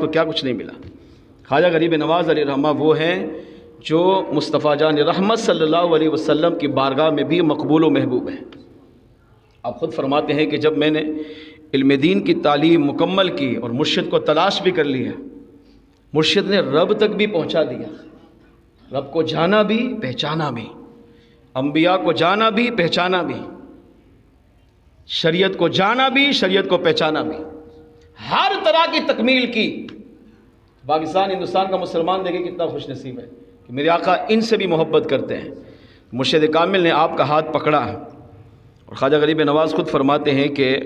کو کیا کچھ نہیں ملا۔ خواجہ غریب نواز علیہ رحمہ وہ ہیں جو مصطفیٰ جان رحمت صلی اللہ علیہ وسلم کی بارگاہ میں بھی مقبول و محبوب ہیں۔ آپ خود فرماتے ہیں کہ جب میں نے علم دین کی تعلیم مکمل کی اور مرشد کو تلاش بھی کر لیا، مرشد نے رب تک بھی پہنچا دیا، رب کو جانا بھی پہچانا بھی، انبیاء کو جانا بھی پہچانا بھی، شریعت کو جانا بھی شریعت کو پہچانا بھی، ہر طرح کی تکمیل کی۔ پاکستان ہندوستان کا مسلمان دیکھیں کتنا خوش نصیب ہے کہ میرے آقا ان سے بھی محبت کرتے ہیں۔ مرشد کامل نے آپ کا ہاتھ پکڑا، اور خواجہ غریب نواز خود فرماتے ہیں کہ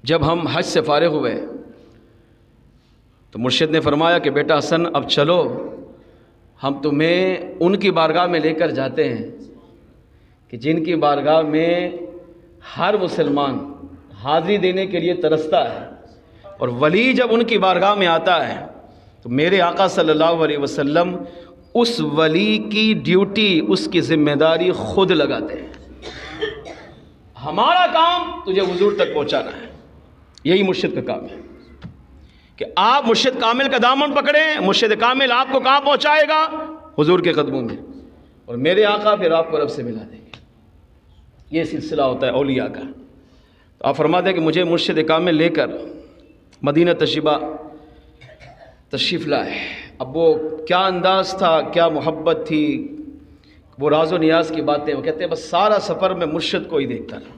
جب ہم حج سے فارغ ہوئے تو مرشد نے فرمایا کہ بیٹا حسن اب چلو، ہم تمہیں ان کی بارگاہ میں لے کر جاتے ہیں کہ جن کی بارگاہ میں ہر مسلمان حاضری دینے کے لیے ترستا ہے، اور ولی جب ان کی بارگاہ میں آتا ہے تو میرے آقا صلی اللہ علیہ وسلم اس ولی کی ڈیوٹی، اس کی ذمہ داری خود لگاتے ہیں۔ ہمارا کام تجھے حضور تک پہنچانا ہے، یہی مرشد کا کام ہے کہ آپ مرشد کامل کا دامن پکڑیں، مرشد کامل آپ کو کہاں پہنچائے گا؟ حضور کے قدموں میں، اور میرے آقا پھر آپ کو رب سے ملا دیں گے۔ یہ سلسلہ ہوتا ہے اولیاء کا۔ تو آپ فرماتے ہیں کہ مجھے مرشد کامل لے کر مدینہ طیبہ تشریف لائے۔ اب وہ کیا انداز تھا، کیا محبت تھی، وہ راز و نیاز کی باتیں، وہ کہتے ہیں بس سارا سفر میں مرشد کو ہی دیکھتا رہا،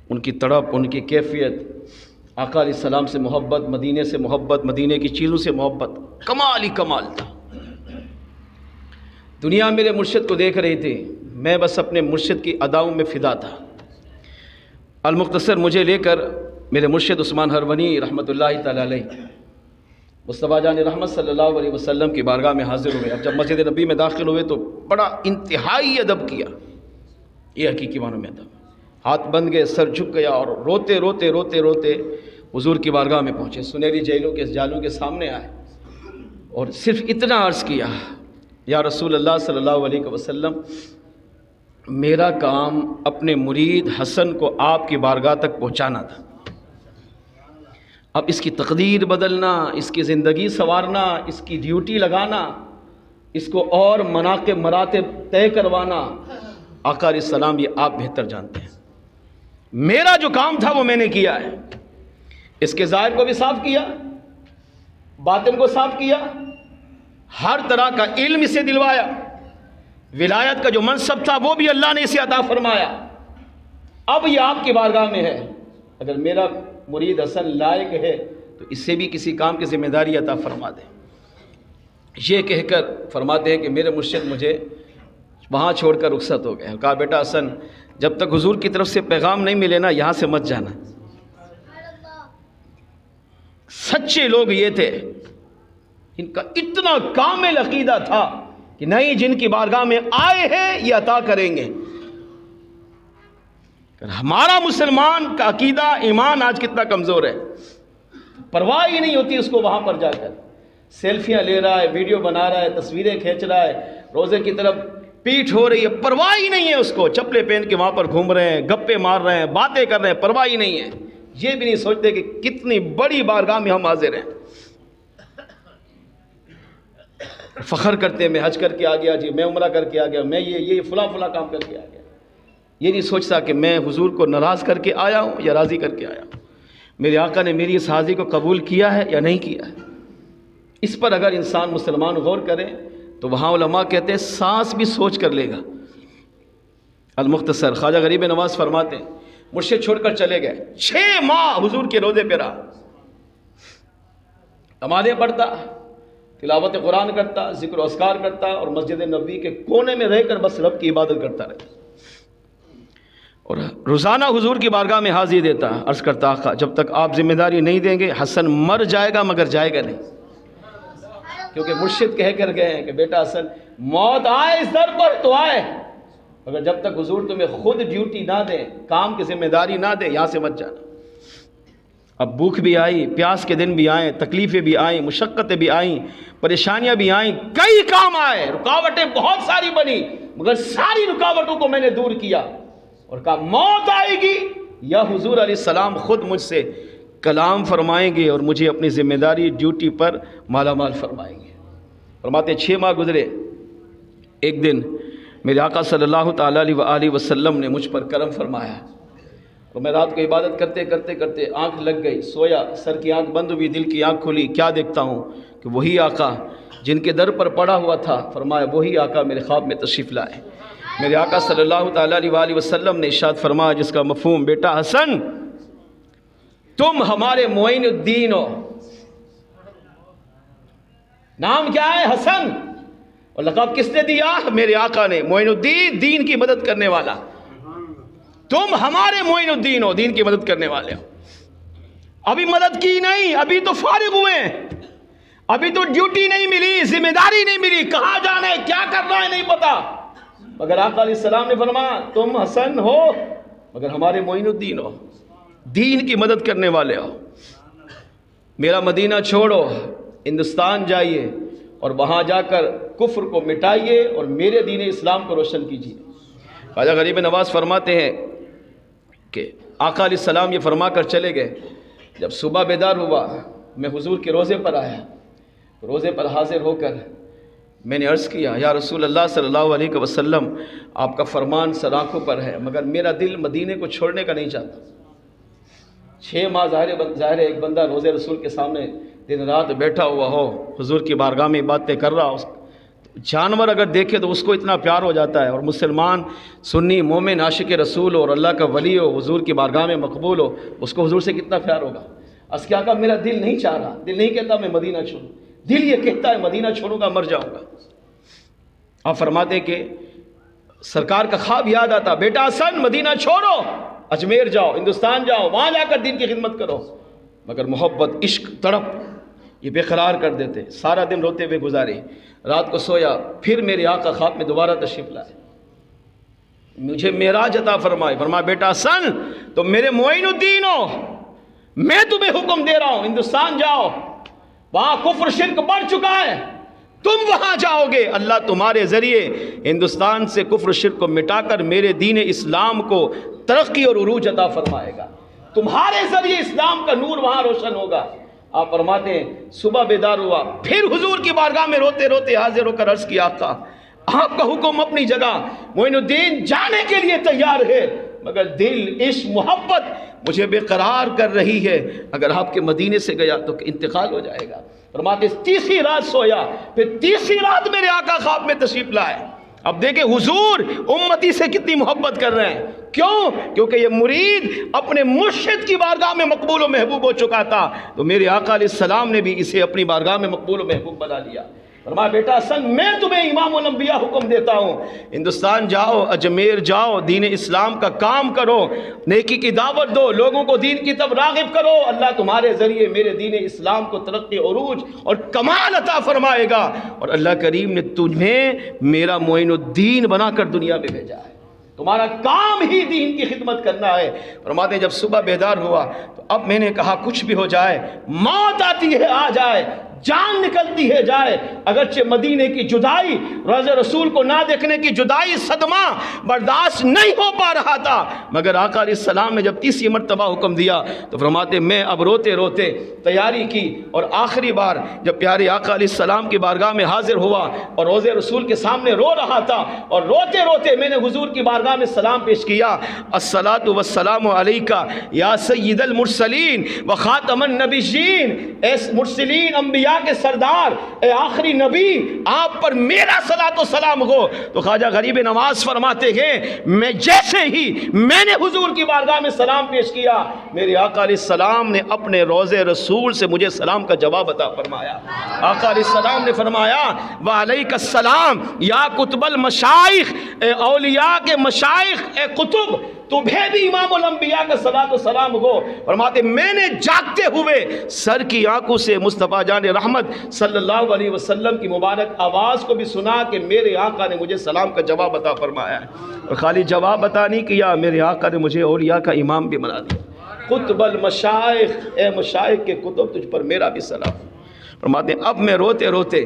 ان کی تڑپ، ان کی کیفیت، آقا علیہ السلام سے محبت، مدینے سے محبت، مدینے کی چیزوں سے محبت، کمال ہی کمال تھا۔ دنیا میرے مرشد کو دیکھ رہی تھی، میں بس اپنے مرشد کی اداؤں میں فدا تھا۔ المختصر مجھے لے کر میرے مرشد عثمان ہرونی رحمۃ اللہ تعالی علیہ مصطفیٰ جان رحمت صلی اللہ علیہ وسلم کی بارگاہ میں حاضر ہوئے۔ اب جب مسجد نبی میں داخل ہوئے تو بڑا انتہائی ادب کیا، یہ حقیقی معنوں میں ادب، ہاتھ بند گئے، سر جھک گیا، اور روتے روتے روتے روتے حضور کی بارگاہ میں پہنچے، سنہری جالوں کے سامنے آئے، اور صرف اتنا عرض کیا، یا رسول اللہ صلی اللہ علیہ وسلم، میرا کام اپنے مرید حسن کو آپ کی بارگاہ تک پہنچانا تھا، اب اس کی تقدیر بدلنا، اس کی زندگی سنوارنا، اس کی ڈیوٹی لگانا، اس کو اور مناقب مراتب طے کروانا، آقا علیہ السلام یہ آپ بہتر جانتے ہیں۔ میرا جو کام تھا وہ میں نے کیا ہے، اس کے ظاہر کو بھی صاف کیا، باطن کو صاف کیا، ہر طرح کا علم اسے دلوایا، ولایت کا جو منصب تھا وہ بھی اللہ نے اسے عطا فرمایا۔ اب یہ آپ کی بارگاہ میں ہے، اگر میرا مرید حسن لائق ہے تو اس سے بھی کسی کام کی ذمہ داری عطا فرما دے۔ یہ کہہ کر فرماتے ہیں کہ میرے مرشد مجھے وہاں چھوڑ کر رخصت ہو گئے، کہا بیٹا حسن جب تک حضور کی طرف سے پیغام نہیں ملے نا یہاں سے مت جانا۔ سچے لوگ یہ تھے، ان کا اتنا کامل عقیدہ تھا کہ نہیں، جن کی بارگاہ میں آئے ہیں یہ عطا کریں گے۔ ہمارا مسلمان کا عقیدہ ایمان آج کتنا کمزور ہے، پرواہ ہی نہیں ہوتی اس کو، وہاں پر جا کر سیلفیاں لے رہا ہے، ویڈیو بنا رہا ہے، تصویریں کھینچ رہا ہے، روزے کی طرف پیٹھ ہو رہی ہے، پرواہ ہی نہیں ہے اس کو، چپلے پہن کے وہاں پر گھوم رہے ہیں، گپے مار رہے ہیں، باتیں کر رہے ہیں، پرواہ ہی نہیں ہے، یہ بھی نہیں سوچتے کہ کتنی بڑی بارگاہ میں ہم حاضر ہیں۔ فخر کرتے ہیں میں حج کر کے آ گیا جی، میں عمرہ کر کے آ گیا، میں یہ فلاں کام کر کے آ گیا، یہ نہیں سوچتا کہ میں حضور کو ناراض کر کے آیا ہوں یا راضی کر کے آیا ہوں، میرے آقا نے میری اس حاضری کو قبول کیا ہے یا نہیں کیا ہے۔ اس پر اگر انسان مسلمان غور کرے تو وہاں علماء کہتے ہیں سانس بھی سوچ کر لے گا۔ المختصر خواجہ غریب نواز فرماتے ہیں مرشد چھوڑ کر چلے گئے، 6 ماہ حضور کے روضے پہ رہا، نمازیں پڑھتا، تلاوت قرآن کرتا، ذکر و اذکار کرتا، اور مسجد نبوی کے کونے میں رہ کر بس رب کی عبادت کرتا رہتا، اور روزانہ حضور کی بارگاہ میں حاضری دیتا، عرض کرتا آقا جب تک آپ ذمہ داری نہیں دیں گے حسن مر جائے گا مگر جائے گا نہیں، کیونکہ مرشد کہہ کر گئے ہیں کہ بیٹا حسن موت آئے اس در پر تو آئے، مگر جب تک حضور تمہیں خود ڈیوٹی نہ دیں، کام کی ذمہ داری نہ دیں، یہاں سے مت جانا۔ اب بھوک بھی آئی، پیاس کے دن بھی آئیں، تکلیفیں بھی آئیں، مشقتیں بھی آئیں، پریشانیاں بھی آئیں، کئی کام آئے، رکاوٹیں بہت ساری بنی، مگر ساری رکاوٹوں کو میں نے دور کیا، اور کہا موت آئے گی یا حضور علیہ السلام خود مجھ سے کلام فرمائیں گے اور مجھے اپنی ذمہ داری ڈیوٹی پر مالا مال فرمائیں گے۔ فرماتے 6 ماہ گزرے، ایک دن میرے آقا صلی اللہ تعالیٰ علیہ وآلہ وسلم نے مجھ پر کرم فرمایا، اور میں رات کو عبادت کرتے کرتے کرتے آنکھ لگ گئی، سویا، سر کی آنکھ بند ہوئی، دل کی آنکھ کھلی، کیا دیکھتا ہوں کہ وہی آقا جن کے در پر پڑا ہوا تھا، فرمایا وہی آقا میرے خواب میں تشریف لائے۔ میرے آقا صلی اللہ تعالیٰ علیہ وآلہ وسلم نے ارشاد فرمایا جس کا مفہوم، بیٹا حسن تم ہمارے معین الدین ہو۔ نام کیا ہے؟ حسن، اور لقب کس نے دیا؟ میرے آقا نے، معین الدین، دین کی مدد کرنے والا۔ تم ہمارے معین الدین ہو، دین کی مدد کرنے والے ہو۔ ابھی مدد کی نہیں، ابھی تو فارغ ہوئے ہیں، ابھی تو ڈیوٹی نہیں ملی، ذمہ داری نہیں ملی، کہاں جانا ہے، کیا کرنا ہے نہیں پتا، مگر آقا علیہ السلام نے فرمایا تم حسن ہو مگر ہمارے معین الدین ہو، دین کی مدد کرنے والے ہو۔ میرا مدینہ چھوڑو، ہندوستان جائیے اور وہاں جا کر کفر کو مٹائیے اور میرے دین اسلام کو روشن کیجیے۔ خواجہ غریب نواز فرماتے ہیں کہ آقا علیہ السلام یہ فرما کر چلے گئے، جب صبح بیدار ہوا میں حضور کے روضے پر آیا، روضے پر حاضر ہو کر میں نے عرض کیا یا رسول اللہ صلی اللہ علیہ وسلم آپ کا فرمان سر آنکھوں پر ہے مگر میرا دل مدینے کو چھوڑنے کا نہیں چاہتا۔ 6 ماہ ظاہر ہے ایک بندہ روضے رسول کے سامنے دن رات بیٹھا ہوا ہو، حضور کی بارگاہ میں باتیں کر رہا ہو، جانور اگر دیکھے تو اس کو اتنا پیار ہو جاتا ہے، اور مسلمان سنی مومن عاشق رسول ہو اور اللہ کا ولی ہو، حضور کی بارگاہ میں مقبول ہو، اس کو حضور سے کتنا پیار ہوگا۔ اس کیا کہا میرا دل نہیں چاہ رہا، دل نہیں کہتا میں مدینہ چھوڑوں، دل یہ کہتا ہے مدینہ چھوڑوں گا مر جاؤں گا۔ آپ فرماتے کہ سرکار کا خواب یاد آتا، بیٹا حسن مدینہ چھوڑو، اجمیر جاؤ، ہندوستان جاؤ، وہاں جا کر دین کی خدمت کرو، مگر محبت، عشق، تڑپ یہ بے قرار کر دیتے۔ سارا دن روتے ہوئے گزاری، رات کو سویا، پھر میرے آقا خواب میں دوبارہ تشریف لائے، مجھے معراج عطا فرمائے، فرمایا بیٹا حسن تم میرے معین الدین ہو، میں تمہیں حکم دے رہا ہوں ہندوستان جاؤ، وہاں کفر شرک بڑھ چکا ہے، تم وہاں جاؤ گے، اللہ تمہارے ذریعے ہندوستان سے کفر شرک کو مٹا کر میرے دین اسلام کو ترقی اور عروج عطا فرمائے گا، تمہارے ذریعے اسلام کا نور وہاں روشن ہوگا۔ آپ فرماتے ہیں صبح بیدار ہوا، پھر حضور کی بارگاہ میں روتے روتے حاضر ہو کر عرض کیا آقا آپ کا حکم اپنی جگہ، معین الدین جانے کے لیے تیار ہے مگر دل، عشق، محبت مجھے بے قرار کر رہی ہے، اگر آپ کے مدینے سے گیا تو انتقال ہو جائے گا۔ فرماتے 30 رات سویا، پھر 30 رات میرے آقا خواب میں تشریف لائے۔ اب دیکھیں حضور امتی سے کتنی محبت کر رہے ہیں، کیوں؟ کیونکہ یہ مرید اپنے مرشد کی بارگاہ میں مقبول و محبوب ہو چکا تھا، تو میرے آقا علیہ السلام نے بھی اسے اپنی بارگاہ میں مقبول و محبوب بنا لیا۔ فرمایا بیٹا حسن میں تمہیں امام الانبیاء حکم دیتا ہوں، ہندوستان جاؤ، اجمیر جاؤ، دین اسلام کا کام کرو، نیکی کی دعوت دو، لوگوں کو دین کی طرف راغب کرو، اللہ تمہارے ذریعے میرے دین اسلام کو ترقی، عروج اور کمال عطا فرمائے گا، اور اللہ کریم نے تمہیں میرا معین الدین بنا کر دنیا میں بھیجا ہے، تمہارا کام ہی دین کی خدمت کرنا ہے۔ فرماتے ہیں جب صبح بیدار ہوا تو اب میں نے کہا کچھ بھی ہو جائے، موت آتی ہے آ جائے، جان نکلتی ہے جائے، اگرچہ مدینے کی جدائی، روضہ رسول کو نہ دیکھنے کی جدائی، صدمہ برداشت نہیں ہو پا رہا تھا، مگر آقا علیہ السلام نے جب 30 مرتبہ حکم دیا تو فرماتے میں اب روتے روتے تیاری کی، اور آخری بار جب پیارے آقا علیہ السلام کی بارگاہ میں حاضر ہوا اور روضہ رسول کے سامنے رو رہا تھا، اور روتے روتے میں نے حضور کی بارگاہ میں سلام پیش کیا، الصلاۃ والسلام علیک یا سید المرسلین و خاتم النبیین، اے مرسلین انبیاء کے سردار، اے آخری نبی، آپ پر میرا صلاۃ و سلام ہو۔ تو خواجہ غریب نواز فرماتے ہیں میں جیسے ہی میں نے حضور کی بارگاہ میں سلام پیش کیا، میرے آقا علیہ السلام نے اپنے روضہ رسول سے مجھے سلام کا جواب عطا فرمایا۔ آقا علیہ السلام نے فرمایا وعلیک السلام یا کتب المشائخ، اے اولیاء کے مشائخ، اے کتب، تمہیں بھی امام الانبیاء کا صلاۃ و سلام ہو۔ فرماتے میں نے جاگتے ہوئے سر کی آنکھوں سے مصطفیٰ جان رحمت صلی اللہ علیہ وسلم کی مبارک آواز کو بھی سنا کہ میرے آقا نے مجھے سلام کا جواب عطا فرمایا ہے، اور خالی جواب عطا نہیں کیا، میرے آقا نے مجھے اولیاء کا امام بھی بنا دیا۔ قطب المشائخ، اے مشائخ کے کتب، تجھ پر میرا بھی سلام۔ فرماتے ہیں اب میں روتے روتے